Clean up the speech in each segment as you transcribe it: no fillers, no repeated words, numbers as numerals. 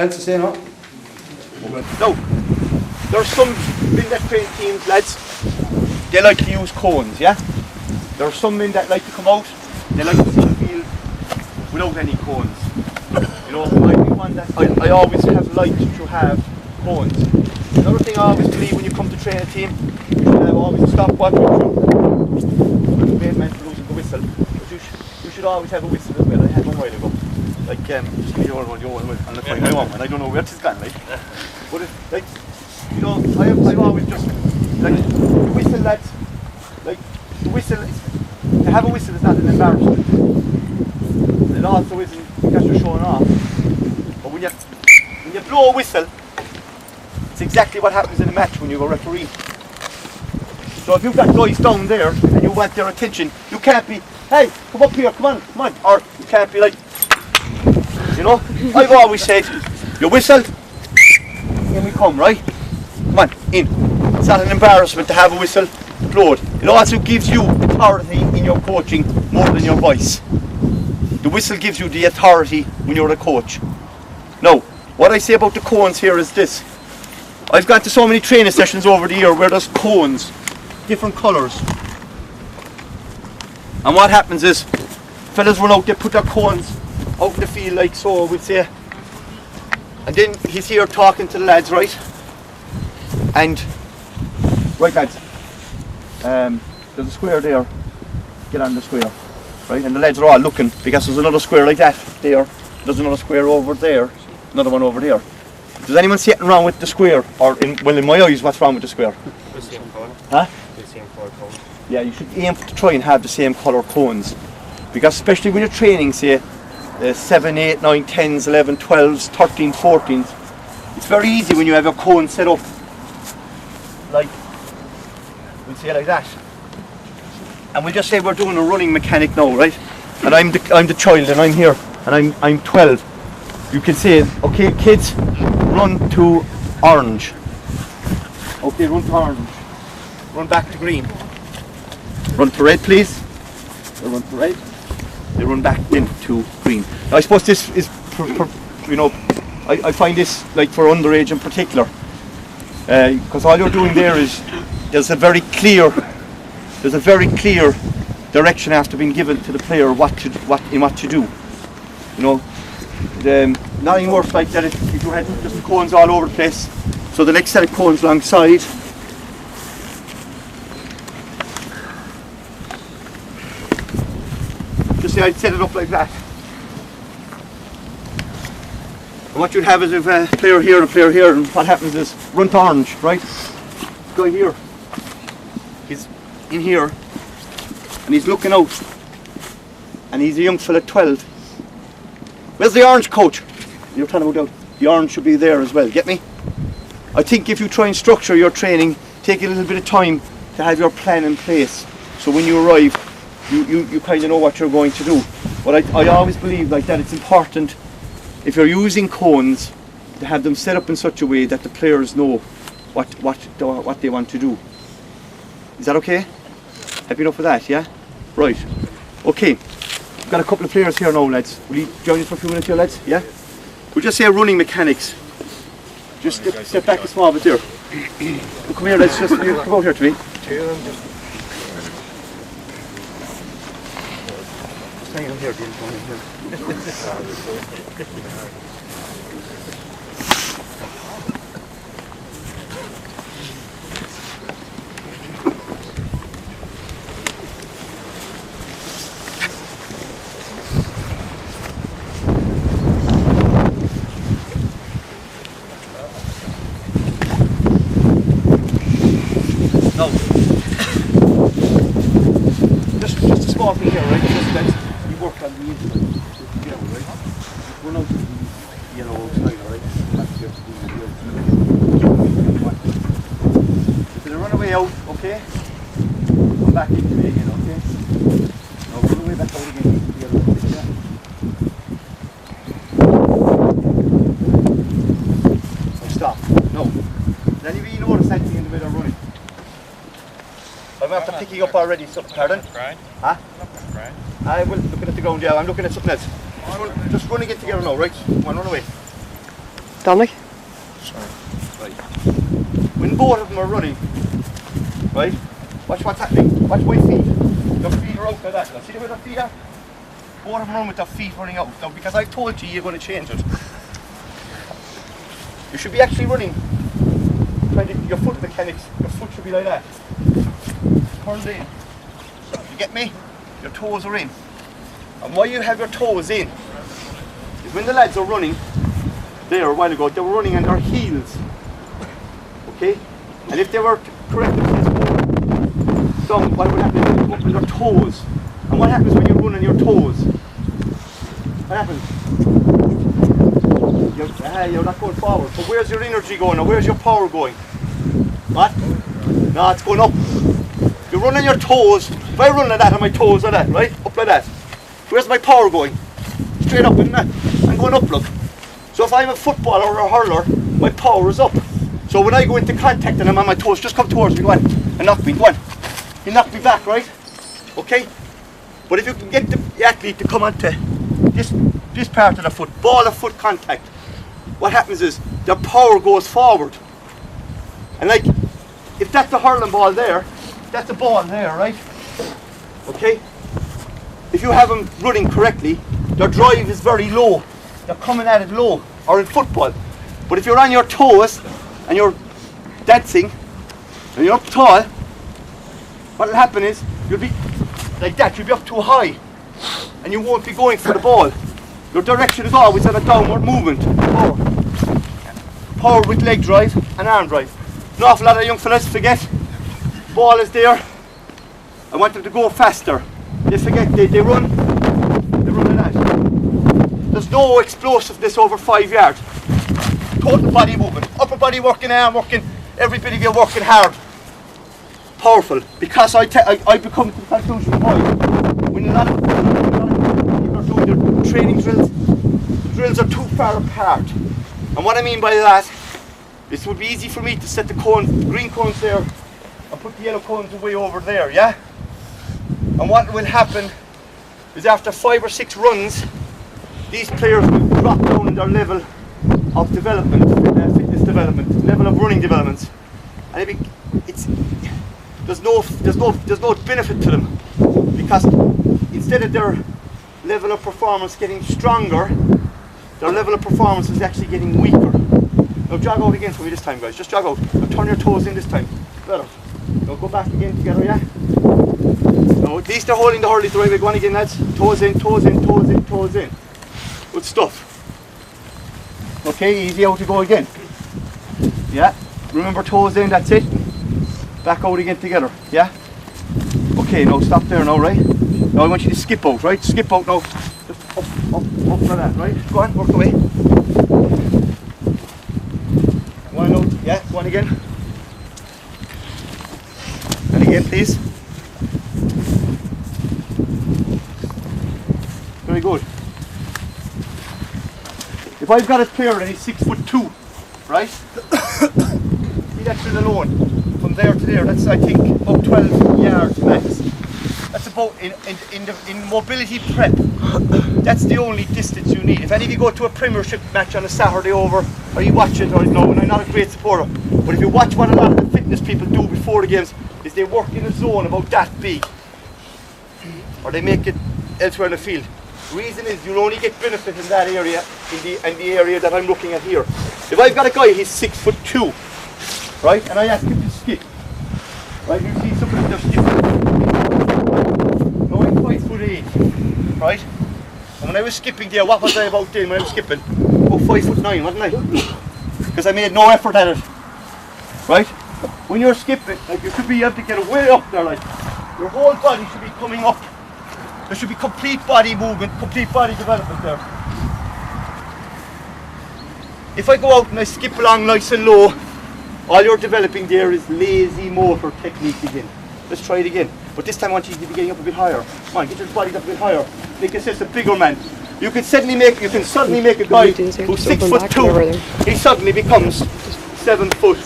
To say no? No, there's some men that train teams, lads, they like to use cones, yeah? There's some men that like to come out, they like to see the field without any cones. You know, I always have liked to have cones. Another thing I always believe when you come to train a team, you should have always a stopwatch with you. Great man for losing the whistle, but you should always have a whistle as well. I had one while ago. Like, just give me your one, and the time I want one. I don't know where it's gone, like. But if, like, you know, I've always just, like, the whistle, lads, like, the whistle, to have a whistle is not an embarrassment. It also isn't because you're showing off. But when you blow a whistle, it's exactly what happens in a match when you're a referee. So if you've got guys down there and you want their attention, you can't be, hey, come up here, come on, or you can't be like, you know, I've always said, you whistle, in we come, right? Come on, in. It's not an embarrassment to have a whistle blowed. It also gives you authority in your coaching more than your voice. The whistle gives you the authority when you're a coach. Now, what I say about the cones here is this. I've gone to so many training sessions over the year where there's cones, different colours. And what happens is, fellas run out, they put their cones out in the field like so, we'd say, and then he's here talking to the lads, right? And right, lads, there's a square there, get on the square, right? And the lads are all looking because there's another square like that there, there's another square over there, another one over there. Does anyone see anything wrong with the square? Or in my eyes, what's wrong with the square? The same colour. Huh? The same colour cones. Yeah, you should aim to try and have the same colour cones, because especially when you're training, say 7, 8, 9, 10s, 11, 12s, 13s, 14s, it's very easy when you have your cone set up like, we'll say like that. And we'll just say we're doing a running mechanic now, right? And I'm the child and I'm here and I'm 12. You can say, okay kids, run to orange. Okay, run to orange. Run back to green. Run to red, please. Run to red. They run back into green. Now, I suppose this is, you know, I find this like for underage in particular, because all you're doing there is there's a very clear direction after being given to the player what to do. You know, nothing worse like that if you had just the cones all over the place. So the next set of cones alongside. Just say I'd set it up like that. And what you'd have is if a player here and a player here, and what happens is run to orange, right? Guy here, he's in here, and he's looking out, and he's a young fella 12. Where's the orange, coach? You're telling me about the orange should be there as well, get me? I think if you try and structure your training, take a little bit of time to have your plan in place, so when you arrive, you kind of know what you're going to do. But I always believe like that it's important, if you're using cones, to have them set up in such a way that the players know what they want to do. Is that okay? Happy enough with that, yeah? Right. Okay. We've got a couple of players here now, lads. Will you join us for a few minutes here, lads? Yeah? We'll just say running mechanics. Just step back a small bit there. Well, come here, lads. Just come out here to me. Hang on here, Dean. Hang on here. No. Just a small thing here, right? Work on the inside, yellow, right? We're not yellow outside, right? That's your so they run away out, okay? Come back into me again, okay? Now run away back out again into the yellow, yeah? Now stop. No. Then you notice that thing in the middle of running. I'm after picking up already, so pardon? Huh? I will looking at the ground, yeah, I'm looking at something else. Just run and get together now, right? Come on, run away. Dominic? Right. When both of them are running, right? Watch what's happening. Watch my feet. Their feet are out like that. Now, see where their feet are? Both of them run with their feet running out. Now, because I've told you, you're going to change it. You should be actually running. Your foot mechanics, your foot should be like that. Turned in. You get me? Your toes are in. And why you have your toes in is when the lads are running, there a while ago, they were running on their heels. Okay? And if they were correct down, what would happen is they come up on their toes. And what happens when you run on your toes? What happens? You're not going forward. But where's your energy going or where's your power going? What? No, it's going up. You run on your toes. If I run like that on my toes like that, right? Up like that. Where's my power going? Straight up, isn't it? I'm going up, look. So if I'm a footballer or a hurler, my power is up. So when I go into contact and I'm on my toes, just come towards me, go on, and knock me, go on. You knock me back, right? Okay? But if you can get the athlete to come onto this part of the foot, ball of foot contact, what happens is their power goes forward. And like, if that's a hurling ball there, that's a ball there, right? Okay? If you have them running correctly, their drive is very low. They're coming at it low, or in football. But if you're on your toes and you're dancing and you're up tall, what will happen is you'll be like that, you'll be up too high and you won't be going for the ball. Your direction is always on a downward movement. Power with leg drive and arm drive. An awful lot of young fellas forget ball is there. I want them to go faster. They forget, they run like that. There's no explosiveness over 5 yards. Total body movement, upper body working, arm working, every bit of you working hard. Powerful, because I become to the conclusion, when a lot of people are doing their training drills, the drills are too far apart. And what I mean by that, it would be easy for me to set the green cones there and put the yellow cones way over there, yeah? And what will happen is after 5 or 6 runs, these players will drop down in their level of development, fitness development, level of running developments. And there's no benefit to them, because instead of their level of performance getting stronger, their level of performance is actually getting weaker. Now jog out again for me this time, guys. Just jog out. Now turn your toes in this time. Better. Now go back again together, yeah? Now at least they're holding the hurley the right way. Go on again, lads. Toes in, toes in, toes in, toes in. Good stuff. Okay, easy out to go again. Yeah? Remember, toes in, that's it. Back out again together, yeah? Okay, now stop there now, right? Now I want you to skip out, right? Skip out now. Just up like that, right? Go on, work away. One out, yeah, go on again. And again, please. Very good. If I've got a player and he's 6'2", right? See that drill alone. From there to there, that's I think about 12 yards max. That's about in mobility prep. That's the only distance you need. If any of you go to a Premiership match on a Saturday over, or you watch it, or no, and I'm not a great supporter, but if you watch what a lot of the fitness people do before the games, is they work in a zone about that big, or they make it elsewhere in the field. The reason is you'll only get benefit in that area, in the area that I'm looking at here. If I've got a guy, he's 6'2", right, and I ask him to skip, right, you see somebody they're skipping. Now I'm 5'8", right, and when I was skipping there, what was I about then when I was skipping? About 5'9", wasn't I? Because I made no effort at it, right? When you're skipping, like you should be able to get way up there, like your whole body should be coming up. There should be complete body movement, complete body development there. If I go out and I skip along nice and low, all you're developing there is lazy motor technique again. Let's try it again. But this time I want you to be getting up a bit higher. Come on, get your body up a bit higher. Make yourself a bigger man. You can suddenly make a guy who's 6'2", he suddenly becomes 7 foot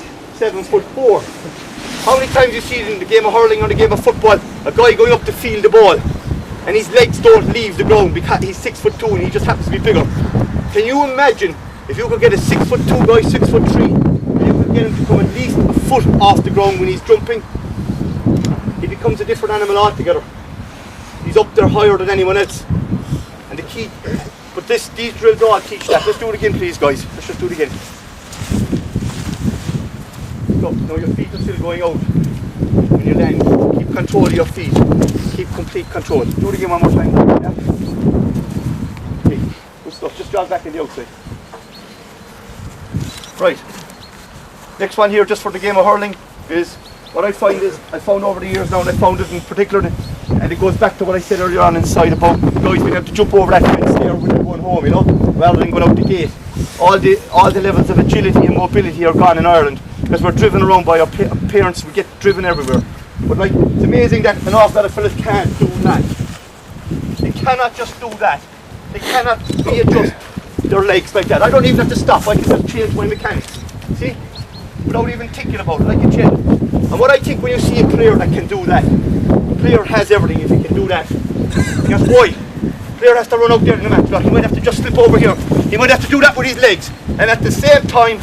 4. How many times you see it in the game of hurling or the game of football, a guy going up to field the ball and his legs don't leave the ground because he's 6'2" and he just happens to be bigger. Can you imagine If you could get a 6'2" guy, 6'3", and you could get him to come at least a foot off the ground when he's jumping, he becomes a different animal altogether. He's up there higher than anyone else. And the key, but these drills all teach that. Let's do it again, please, guys. Let's just do it again. So, now your feet are still going out. When you land, keep control of your feet. Keep complete control. Do it again one more time. Yeah? Okay, good stuff. Just jog back in the outside. Right. Next one here, just for the game of hurling, is what I find is, I found over the years now, and I found it in particular, and it goes back to what I said earlier on inside about guys being able to jump over that fence there when they're going home, you know, rather than going out the gate. All the levels of agility and mobility are gone in Ireland because we're driven around by our parents. We get driven everywhere. But like, it's amazing that an awful lot of fellas can't do that. They cannot just do that. They cannot readjust their legs like that. I don't even have to stop. I can just change my mechanics. See? Without even thinking about it, like a chill. And what I think when you see a player that can do that, the player has everything if he can do that. Because why? The player has to run out there in the match. He might have to just slip over here. He might have to do that with his legs. And at the same time,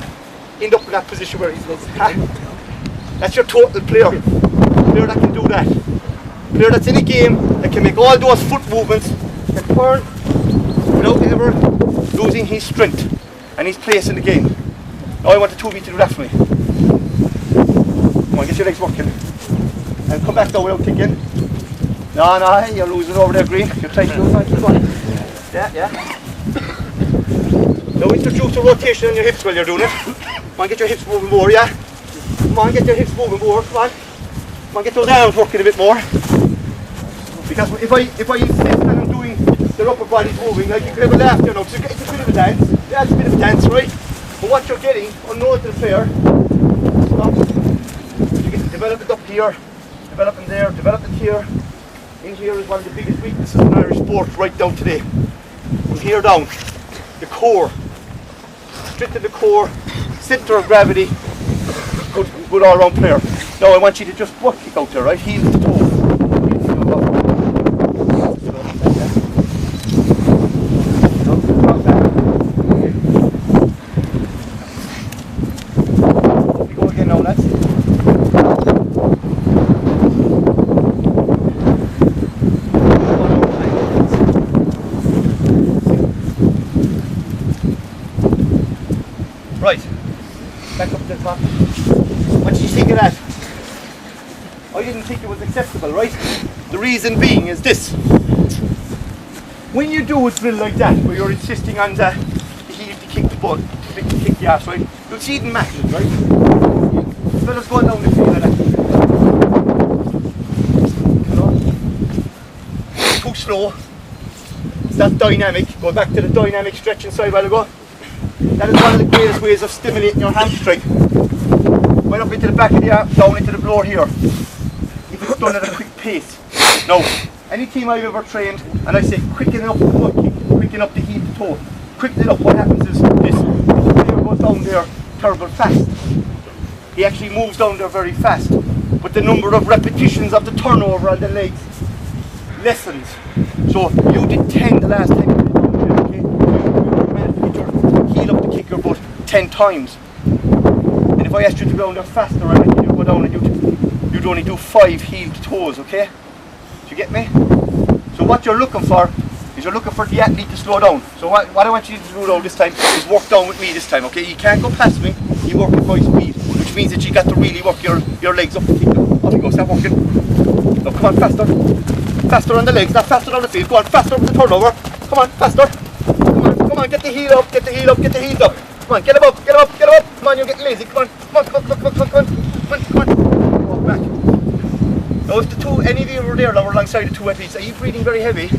end up in that position where his legs. That's your total player. Player that can do that. Player that's in a game that can make all those foot movements, can turn without ever losing his strength and his place in the game. Now I want the 2B to do that for me. Come on, get your legs working. And come back now without kicking. No, you're losing over there, Green. You're tight. Come on. Yeah. Now introduce a rotation on your hips while you're doing it. Come on, get your hips moving more, yeah? Come on, get your hips moving more, come on. Come on, get those arms working a bit more. Because if I insist on doing the upper body moving, like you could have a laugh there now, it's a bit of a dance. Yeah, it's a bit of a dance, right? But what you're getting, unknown to the player, you get development up here, development there, development here. In here is one of the biggest weaknesses in Irish sport right down today. From here down, the core, straight to the core, centre of gravity, good all round player. Now I want you to just butt kick out there, right? Heel to toe. We go again now, lads. Right, back up to the top. What did you think of that? I didn't think it was acceptable, right? The reason being is this. When you do a drill like that, where you're insisting on the heel to kick the ball, to kick the ass, right? You'll see it in matches, right? Fellas going down the field like that. Too slow. It's not dynamic. Go back to the dynamic stretching side a while ago. That is one of the greatest ways of stimulating your hamstring. Right up into the back of the arm, down into the floor here. If it's done at a quick pace. Now, any team I've ever trained, and I say quicken up the foot kick, quicken up the heel to toe, quicken it up, what happens is this. If the player goes down there terrible fast, he actually moves down there very fast. But the number of repetitions of the turnover on the legs lessens. So you did 10 the last time. Heel up to kick your butt 10 times. And if I asked you to go down there faster, I reckon you'd go down and you'd only do 5 heel to toes, okay? Do you get me? So what you're looking for is you're looking for the athlete to slow down. So what I want you to do now this time is work down with me this time, okay? You can't go past me, you work at my speed, which means that you got to really work your legs up to kick them. Off you go, start working. Now come on, faster. Faster on the legs, not faster on the field. Go on, faster up the turnover. Come on, faster. Come on, get the heel up, get the heel up, get the heels up. Come on, get him up, get him up, get him up. Come on, you're getting lazy. Come on, come on, come on, come on, come on, come on, come on. Walk back. Now if any of you were there now were alongside the two athletes, are you breathing very heavy?